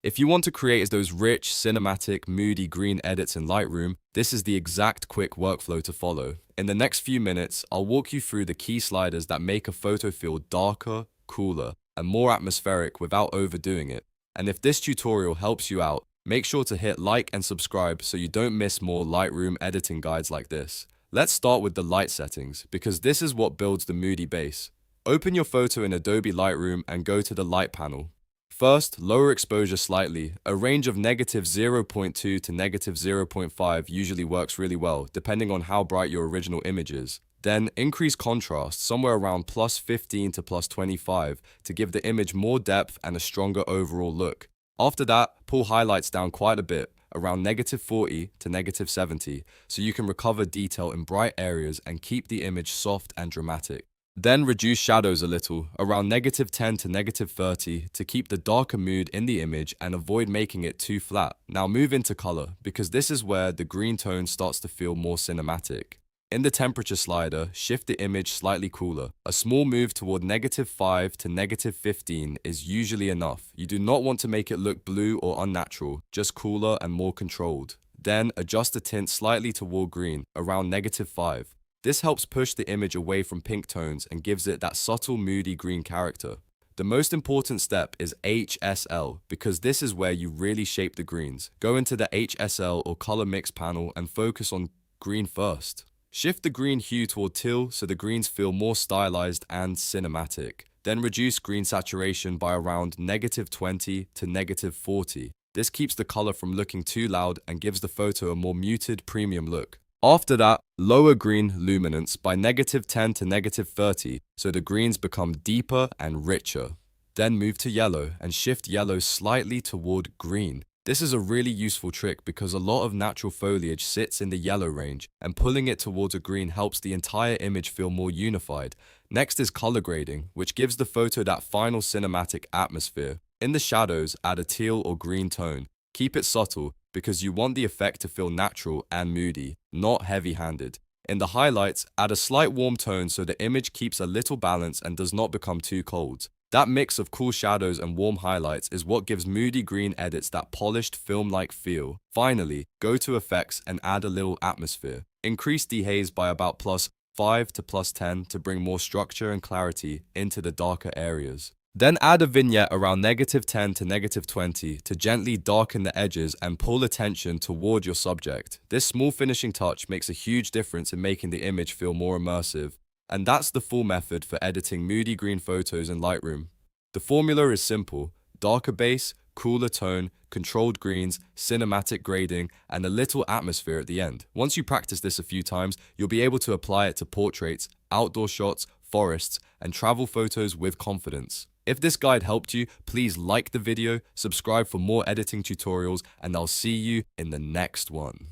If you want to create those rich, cinematic, moody green edits in Lightroom, this is the exact quick workflow to follow. In the next few minutes, I'll walk you through the key sliders that make a photo feel darker, cooler, and more atmospheric without overdoing it. And if this tutorial helps you out, make sure to hit like and subscribe so you don't miss more Lightroom editing guides like this. Let's start with the light settings, because this is what builds the moody base. Open your photo in Adobe Lightroom and go to the Light panel. First, lower exposure slightly. A range of -0.2 to -0.5 usually works really well, depending on how bright your original image is. Then, increase contrast, somewhere around +15 to +25, to give the image more depth and a stronger overall look. After that, pull highlights down quite a bit, around -40 to -70, so you can recover detail in bright areas and keep the image soft and dramatic. Then reduce shadows a little, around -10 to -30, to keep the darker mood in the image and avoid making it too flat. Now move into color, because this is where the green tone starts to feel more cinematic. In the temperature slider, shift the image slightly cooler. A small move toward -5 to -15 is usually enough. You do not want to make it look blue or unnatural, just cooler and more controlled. Then adjust the tint slightly toward green, around -5. This helps push the image away from pink tones and gives it that subtle, moody green character. The most important step is HSL, because this is where you really shape the greens. Go into the HSL or color mix panel and focus on green first. Shift the green hue toward teal so the greens feel more stylized and cinematic. Then reduce green saturation by around -20 to -40. This keeps the color from looking too loud and gives the photo a more muted, premium look. After that, lower green luminance by -10 to -30, so the greens become deeper and richer. Then move to yellow and shift yellow slightly toward green. This is a really useful trick because a lot of natural foliage sits in the yellow range, and pulling it towards a green helps the entire image feel more unified. Next is color grading, which gives the photo that final cinematic atmosphere. In the shadows, add a teal or green tone. Keep it subtle, because you want the effect to feel natural and moody, not heavy-handed. In the highlights, add a slight warm tone so the image keeps a little balance and does not become too cold. That mix of cool shadows and warm highlights is what gives moody green edits that polished, film-like feel. Finally, go to effects and add a little atmosphere. Increase dehaze by about +5 to +10 to bring more structure and clarity into the darker areas. Then add a vignette around -10 to -20 to gently darken the edges and pull attention toward your subject. This small finishing touch makes a huge difference in making the image feel more immersive. And that's the full method for editing moody green photos in Lightroom. The formula is simple: darker base, cooler tone, controlled greens, cinematic grading, and a little atmosphere at the end. Once you practice this a few times, you'll be able to apply it to portraits, outdoor shots, forests, and travel photos with confidence. If this guide helped you, please like the video, subscribe for more editing tutorials, and I'll see you in the next one.